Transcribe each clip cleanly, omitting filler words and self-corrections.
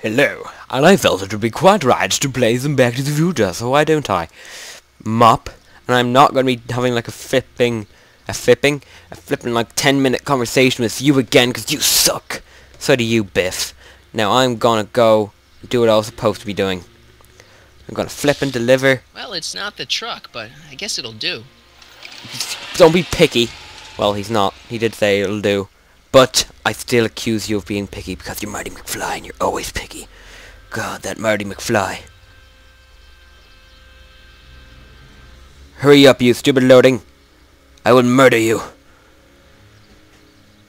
Hello, and I felt it would be quite right to play some Back to the Future, so why don't I? Mop, and I'm not going to be having like a flipping like 10-minute conversation with you again, because you suck. So do you, Biff. Now I'm gonna go do what I was supposed to be doing. I'm gonna flip and deliver. Well, it's not the truck, but I guess it'll do. Don't be picky. Well, he's not. He did say it'll do. But I still accuse you of being picky because you're Marty McFly and you're always picky. God, that Marty McFly. Hurry up, you stupid loading. I will murder you.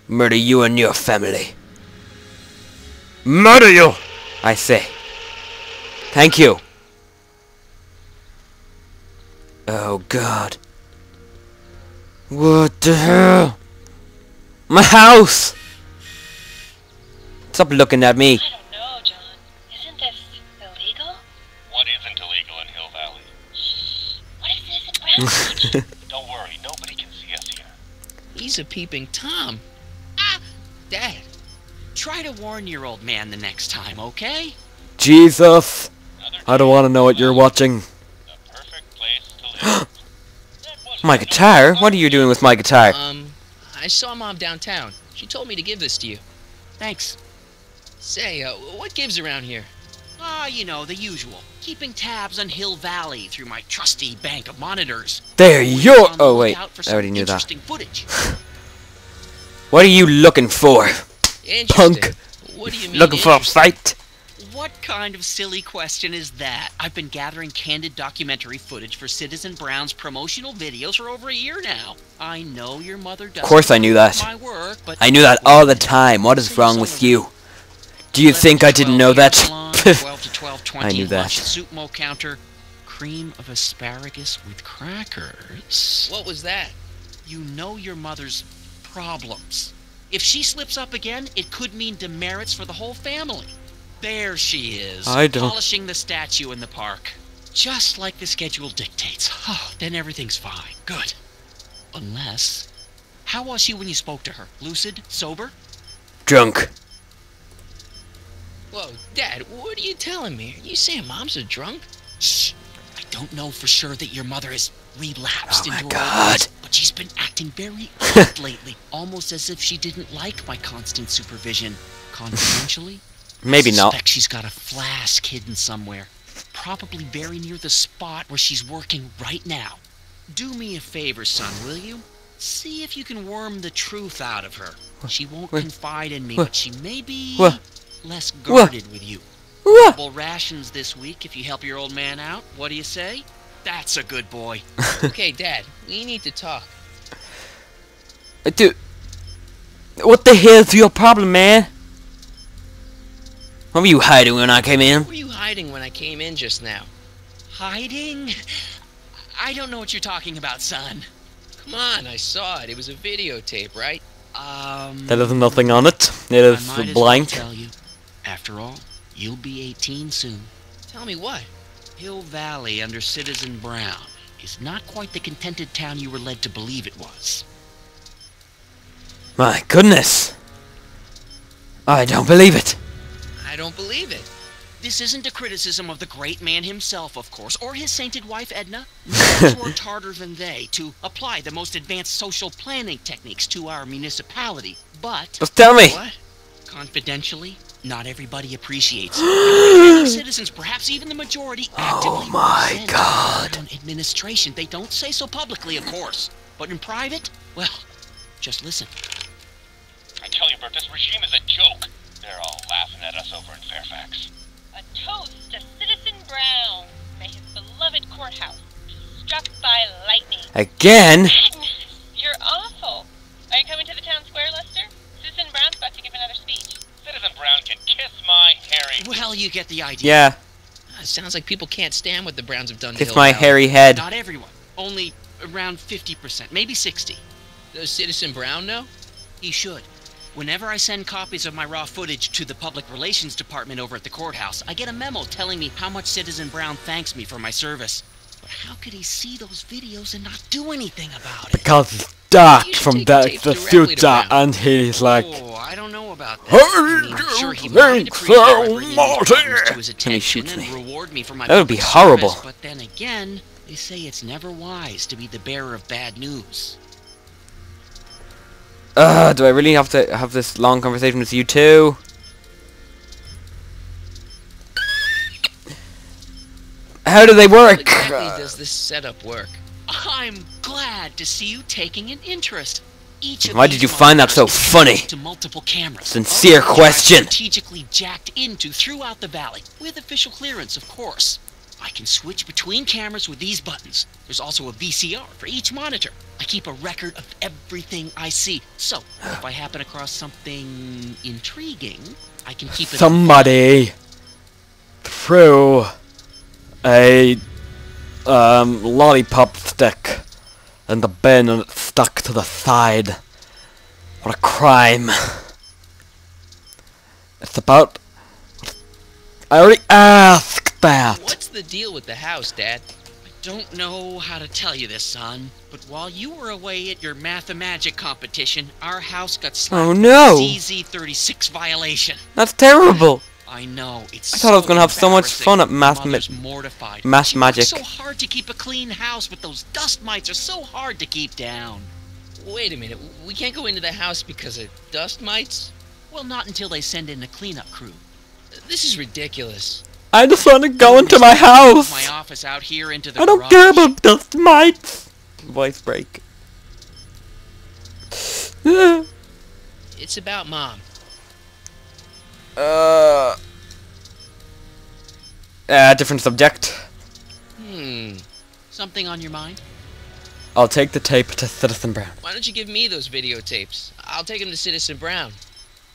Murder you and your family. Murder you, I say. Thank you. Oh, God. What the hell? My house! Stop looking at me. I don't know, John. Isn't this illegal? What isn't illegal in Hill Valley? Shh. What if Citizen Brown? Don't worry, nobody can see us here. He's a peeping Tom. Ah! Dad, try to warn your old man the next time, okay? Jesus! I don't want to know what you're watching. The perfect place to live. My guitar? What are you doing with my guitar? I saw Mom downtown. She told me to give this to you. Thanks. Say, what gives around here? You know, the usual. Keeping tabs on Hill Valley through my trusty bank of monitors. There you're... On the Oh, wait. lookout for I some already knew that. interesting footage. What are you looking for? Interesting. Punk. What do you mean? Looking for a interesting? fight? What kind of silly question is that? I've been gathering candid documentary footage for Citizen Brown's promotional videos for over a year now. I know your mother doesn't Of course I knew that. my work, but I knew that all the time. What is wrong with you? Do you think I didn't know that? 12 to 12:20 I knew that. lunch at Soup Mo counter. Cream of asparagus with crackers. What was that? You know your mother's problems. If she slips up again, it could mean demerits for the whole family. There she is, I don't- polishing the statue in the park. Just like the schedule dictates. Then everything's fine. Good. Unless... How was she when you spoke to her? Lucid? Sober? Drunk. Whoa, Dad, what are you telling me? Are you saying Mom's a drunk? Shh. I don't know for sure that your mother has relapsed Oh my into her old God. ways, but she's been acting very odd lately, almost as if she didn't like my constant supervision. Confidentially, Maybe I not. suspect she's got a flask hidden somewhere, probably very near the spot where she's working right now. Do me a favor, son, will you? See if you can worm the truth out of her. She won't What? confide in me, What? but she may be What? less guarded with you. What? Double rations this week if you help your old man out. What do you say? That's a good boy. Okay, Dad, we need to talk. Dude. What the hell's your problem, man? What were you hiding when I came in? Where were you hiding when I came in just now? Hiding? I don't know what you're talking about, son. Come on, I saw it. It was a videotape, right? There is nothing on it. It I is might as blank. well tell you. After all, you'll be 18 soon. Tell me what? Hill Valley under Citizen Brown is not quite the contented town you were led to believe it was. My goodness. I don't believe it. I don't believe it. This isn't a criticism of the great man himself, of course, or his sainted wife, Edna. No one's worked harder than they to apply the most advanced social planning techniques to our municipality. But, Just tell me. what? Confidentially, not everybody appreciates it. Many citizens, perhaps even the majority, actively my resent God. their own administration. They don't say so publicly, of course. But in private, well, just listen. I tell you, Bert, this regime is a joke. They're all laughing at us over in Fairfax. A toast to Citizen Brown. May his beloved courthouse be struck by lightning. Again? Goodness, you're awful. Are you coming to the town square, Lester? Citizen Brown's about to give another speech. Citizen Brown can kiss my hairy... Well, you get the idea. Yeah. It sounds like people can't stand what the Browns have done to Kiss Hill my Valley. hairy head. Not everyone. Only around 50%, maybe 60. Does Citizen Brown know? He should. Whenever I send copies of my raw footage to the Public Relations Department over at the courthouse, I get a memo telling me how much Citizen Brown thanks me for my service. But how could he see those videos and not do anything about it? Because it's Doc You should from take the tapes the directly to future Brown. and he's like, Oh, I don't know about that. I mean, sure, he might appreciate my bringing these problems to his he attention shoots and me. reward me for my That would be public horrible. service, but then again, they say it's never wise to be the bearer of bad news. Do I really have to have this long conversation with you too? How do they work? How exactly does this setup work? I'm glad to see you taking an interest. Each of Why these did you find that so monitors is funny? connected to multiple cameras. Sincere All of which are question. Strategically jacked into throughout the valley, with official clearance, of course. I can switch between cameras with these buttons. There's also a VCR for each monitor. I keep a record of everything I see. So, if I happen across something intriguing, I can keep it. Somebody threw a lollipop stick in the bin and it stuck to the side. What a crime. It's about... I already asked that. What's the deal with the house, Dad? I don't know how to tell you this, son, but while you were away at your Mathemagic competition, our house got slapped Oh with no! a CZ36 violation. That's terrible. I know, it's I thought I was gonna have so much embarrassing. fun at Mother's mortified. She works Mathemagic. so hard to keep a clean house, but those dust mites are so hard to keep down. Wait a minute, we can't go into the house because of dust mites? Well, not until they send in a cleanup crew. This is ridiculous. I just want to go into my My house. office out here into the I don't garage. care about dust mites. Voice break. It's about Mom. Different subject. Something on your mind? I'll take the tape to Citizen Brown. Why don't you give me those videotapes? I'll take them to Citizen Brown.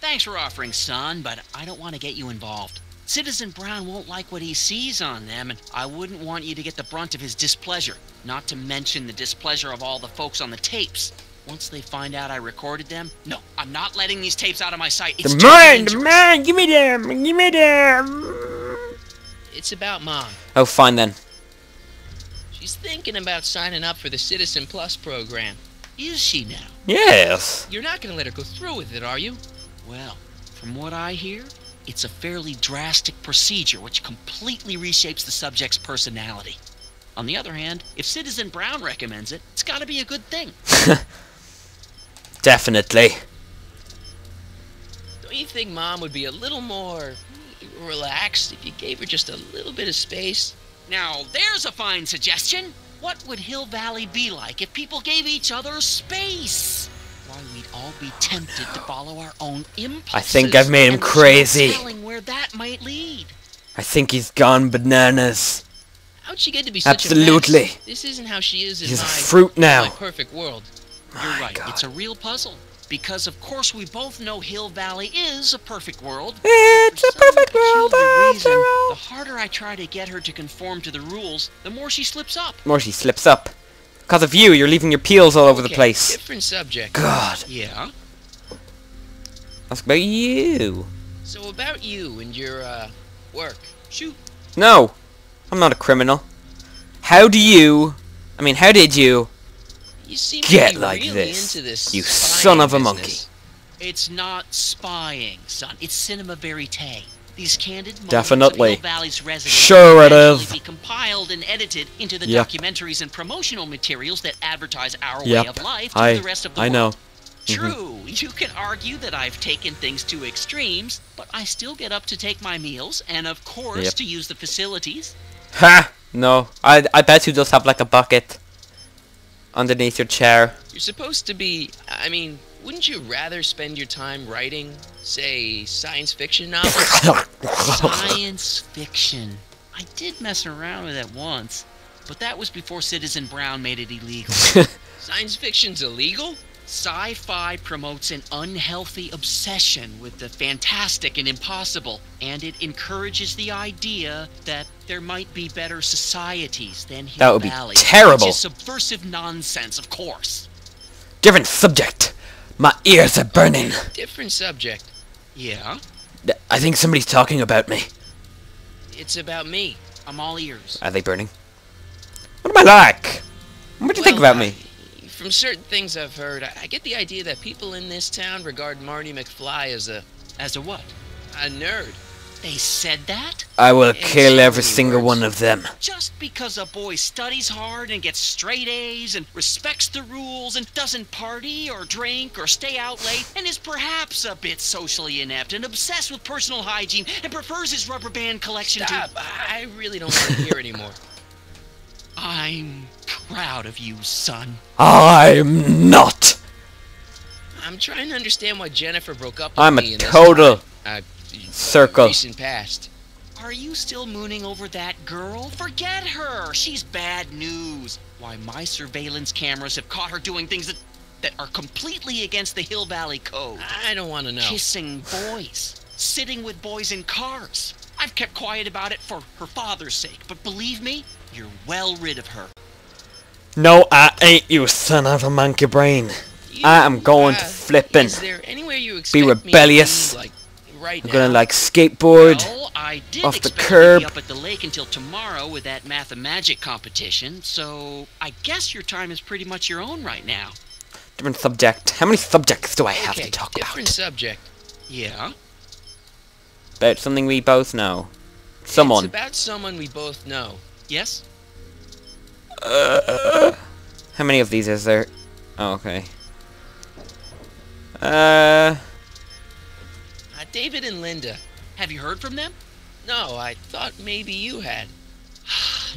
Thanks for offering, son, but I don't want to get you involved. Citizen Brown won't like what he sees on them, and I wouldn't want you to get the brunt of his displeasure, not to mention the displeasure of all the folks on the tapes. Once they find out I recorded them, no, I'm not letting these tapes out of my sight. It's too dangerous. Give me them. It's about Mom. Oh, fine then. She's thinking about signing up for the Citizen Plus program. Is she now? Yes. You're not gonna let her go through with it, are you? Well, from what I hear, it's a fairly drastic procedure which completely reshapes the subject's personality. On the other hand, if Citizen Brown recommends it, it's gotta be a good thing. Definitely. Don't you think Mom would be a little more relaxed if you gave her just a little bit of space? Now, there's a fine suggestion. What would Hill Valley be like if people gave each other space? Why, we'd all be tempted to follow our own impulses. I think I've made him and there's crazy. no telling where that might lead. I think he's gone bananas. How'd she get to be such a Absolutely. mess? This isn't how she is in He's a my fruit now. my perfect world. You're My right, God. it's a real puzzle. Because, of course, we both know Hill Valley is a perfect world. It's For a some perfect world peculiar after reason, all. the harder I try to get her to conform to the rules, the more she slips up. More she slips up. Because of you, you're leaving your peels all over the Okay, place. Different subject. God. Yeah? Ask about you. So about you and your work. Shoot. No. I'm not a criminal. How did you... You seem Get to be like really this, into this you spying son of a business. monkey. It's not spying, son. It's cinema verite. These candid moments Definitely. of Hill Valley's residents Sure will it eventually is. be compiled and edited into the Yep. documentaries and promotional materials that advertise our Yep. way of life to I the rest of the I world. know. True, you can argue that I've taken things to extremes, but I still get up to take my meals, and of course Yep. to use the facilities. Ha! No. I bet you just have like a bucket underneath your chair. You're supposed to be. I mean, wouldn't you rather spend your time writing, say, science fiction novels? Science fiction. I did mess around with it once, but that was before Citizen Brown made it illegal. Science fiction's illegal? Sci-fi promotes an unhealthy obsession with the fantastic and impossible, and it encourages the idea that there might be better societies than Hill That would be Valley. terrible. Which is subversive nonsense, of course. Different subject. My ears are burning. Different subject. Yeah, I think somebody's talking about me. It's about me. I'm all ears. Are they burning? What am I like? What do you think about me? From certain things I've heard, I get the idea that people in this town regard Marty McFly as a As a what? A nerd. They said that? I will In kill so every many single words. one of them. Just because a boy studies hard and gets straight A's and respects the rules and doesn't party or drink or stay out late and is perhaps a bit socially inept and obsessed with personal hygiene and prefers his rubber band collection Stop. to... I really don't want to hear anymore. I'm proud of you, son. I'm not. I'm trying to understand why Jennifer broke up with I'm me a in this total circle. circle. Recent past. Are you still mooning over that girl? Forget her. She's bad news. Why, my surveillance cameras have caught her doing things that are completely against the Hill Valley Code. I don't want to know. Kissing boys. Sitting with boys in cars. I've kept quiet about it for her father's sake, but believe me, you're well rid of her. No, I ain't, you son of a monkey brain. I am going to flippin'. Is there anywhere you expect rebellious. Me to be, like, right I'm now? gonna like skateboard. Well, I did off the expect curb. to be up at the lake until tomorrow with that Mathemagic competition, so I guess your time is pretty much your own right now. Different subject. How many subjects do I have Okay, to talk different about? subject. Yeah? About something we both know. Someone. It's about someone we both know. Yes? How many of these is there? Oh, okay. David and Linda. Have you heard from them? No, I thought maybe you had.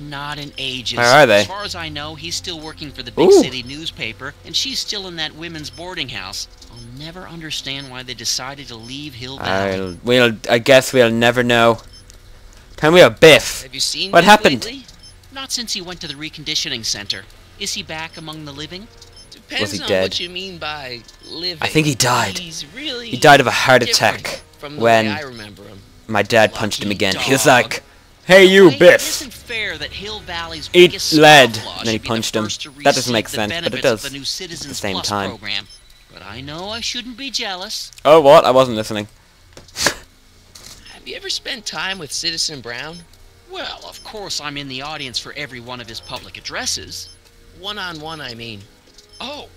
Not in ages. Where are they? As far as I know, he's still working for the big Ooh. city newspaper, and she's still in that women's boarding house. I'll never understand why they decided to leave Hill Valley. I guess we'll never know. Tell me about Biff. Have you seen What Biff happened? lately? Not since he went to the reconditioning center. Is he back among the living? Depends Was he on dead? what you mean by living. I think he died. He's really He died of a heart different attack from the when way I remember him. my dad punched him Lucky again. He was dog. like, "Hey, you, It Biff." isn't fair that Hill Valley's Eat biggest lead. scofflaw And then he should be the punched him. first to That doesn't make receive the sense, but it benefits of does the new Citizens same Plus time. program. But I know I shouldn't be jealous. Oh, what? I wasn't listening. Have you ever spent time with Citizen Brown? Well, of course I'm in the audience for every one of his public addresses. One-on-one, I mean. Oh,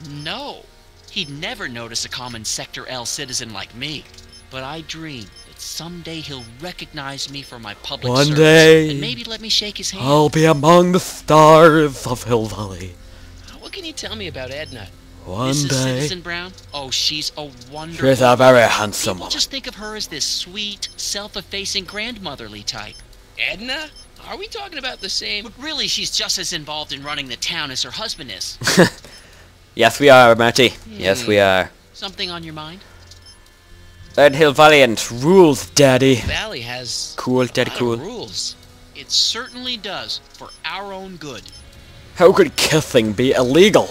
no. He'd never notice a common Sector L citizen like me. But I dream that someday he'll recognize me for my public One service. day, And maybe let me shake his hand. I'll be among the stars of Hill Valley. What can you tell me about Edna? One Mrs. day. Citizen Brown? Oh, she's a wonderful... She's a very handsome People woman. just think of her as this sweet, self-effacing grandmotherly type. Edna? Are we talking about the same? But really, she's just as involved in running the town as her husband is. Yes, we are, Marty. Yes, we are. Something on your mind? Red Hill Valiant rules, Daddy. Valley has Cool, a Daddy, lot cool. of rules. It certainly does, for our own good. How could kissing be illegal?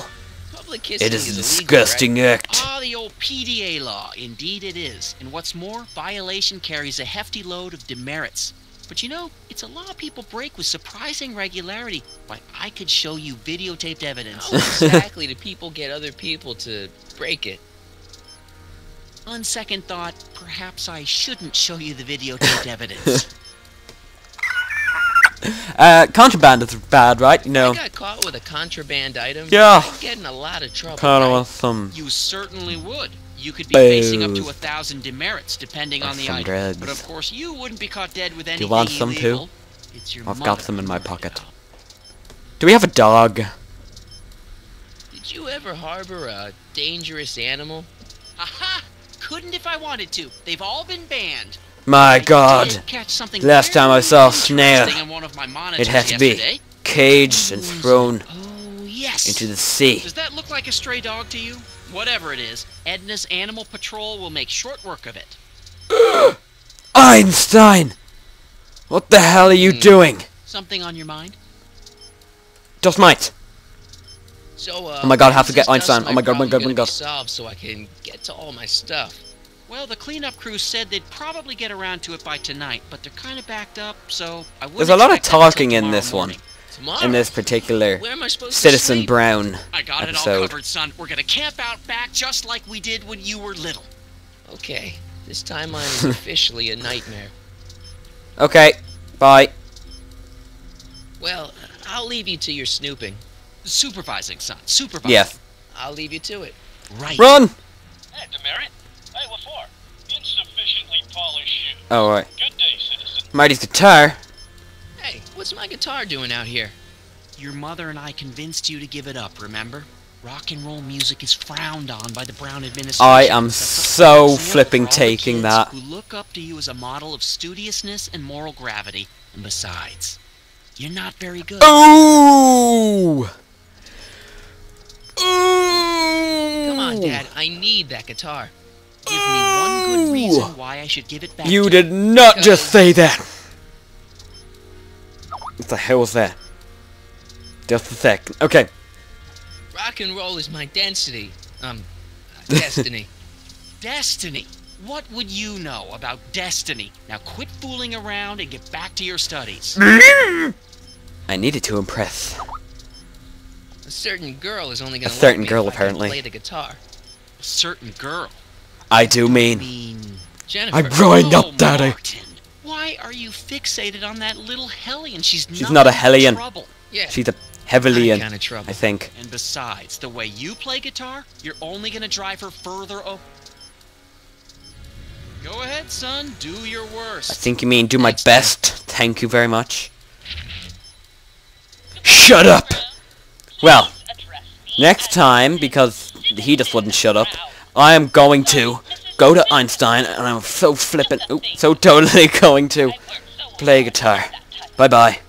Public kissing It is a illegal, disgusting act. Ah, the old PDA law. Indeed it is. And what's more, violation carries a hefty load of demerits. But you know, it's a law people break with surprising regularity. Why, I could show you videotaped evidence. How exactly do people get other people to break it? On second thought, perhaps I shouldn't show you the videotaped evidence. Contraband is bad, right? You know. I got caught with a contraband item. Yeah. I'd get in a lot of trouble. Kind of right? want some. You certainly would. You could be facing up to Booze. 1,000 demerits, depending Or on the some item. drugs. But of course, you wouldn't be caught dead with anything you want some too? illegal. It's your I've got mother some in my I'm worried pocket. about. Do we have a dog? Did you ever harbor a dangerous animal? Aha! Couldn't if I wanted to. They've all been banned. My I God. did catch something Last time I very saw a snail, interesting in one of my monitors it had to yesterday. be caged and thrown Oh, yes. into the sea. Does that look like a stray dog to you? Whatever it is, Edna's Animal Patrol will make short work of it. Einstein! What the hell are you doing? Something on your mind? Just might. So, Oh my God, I have to when's get this dust Einstein. Oh my God, problem my God, gonna my God. be solved so I can get to all my stuff. Well, the cleanup crew said they'd probably get around to it by tonight, but they're kind of backed up, so I wouldn't There's a lot of expect that until talking in tomorrow this one. morning. Tomorrow? In this particular Where am I supposed to Citizen sleep? Brown I got it all episode. covered, son. We're gonna camp out back just like we did when you were little. Okay, this timeline is officially a nightmare. Okay, bye. Well, I'll leave you to your snooping. Supervising, son. Supervising. Yes. I'll leave you to it. Right. Run! Hey, demerit? Hey, what for? In Oh, right. Good day, citizen. Marty's guitar. Hey, what's my guitar doing out here? Your mother and I convinced you to give it up, remember? Rock and roll music is frowned on by the Brown administration. I am That's so the flipping for all the taking kids that. Who look up to you as a model of studiousness and moral gravity. And besides, you're not very good. Ooh! Ooh! Come on, Dad. I need that guitar. Give me one good reason why I should give it back to You you. did not just say that. What the hell was that? Just a sec. Okay. Rock and roll is my density. Destiny. Destiny. What would you know about destiny? Now quit fooling around and get back to your studies. I needed to impress. A certain girl is only gonna A certain like me girl, if I can apparently. play the guitar. A certain girl. I do I mean. mean... Jennifer. I'm growing up, Daddy. Martin, why are you fixated on that little hellion? She's not a hellion. Trouble. Yeah. She's a heavily in, kind of trouble. I think. And besides, the way you play guitar, you're only gonna drive her further Go ahead, son. Do your I worst. think you mean do my Thanks, Dad. best. Thank you very much. Shut up! Well, next time, because he just wouldn't shut up, I am going to go to Einstein, and I'm so flippin', so totally going to play guitar. Bye-bye.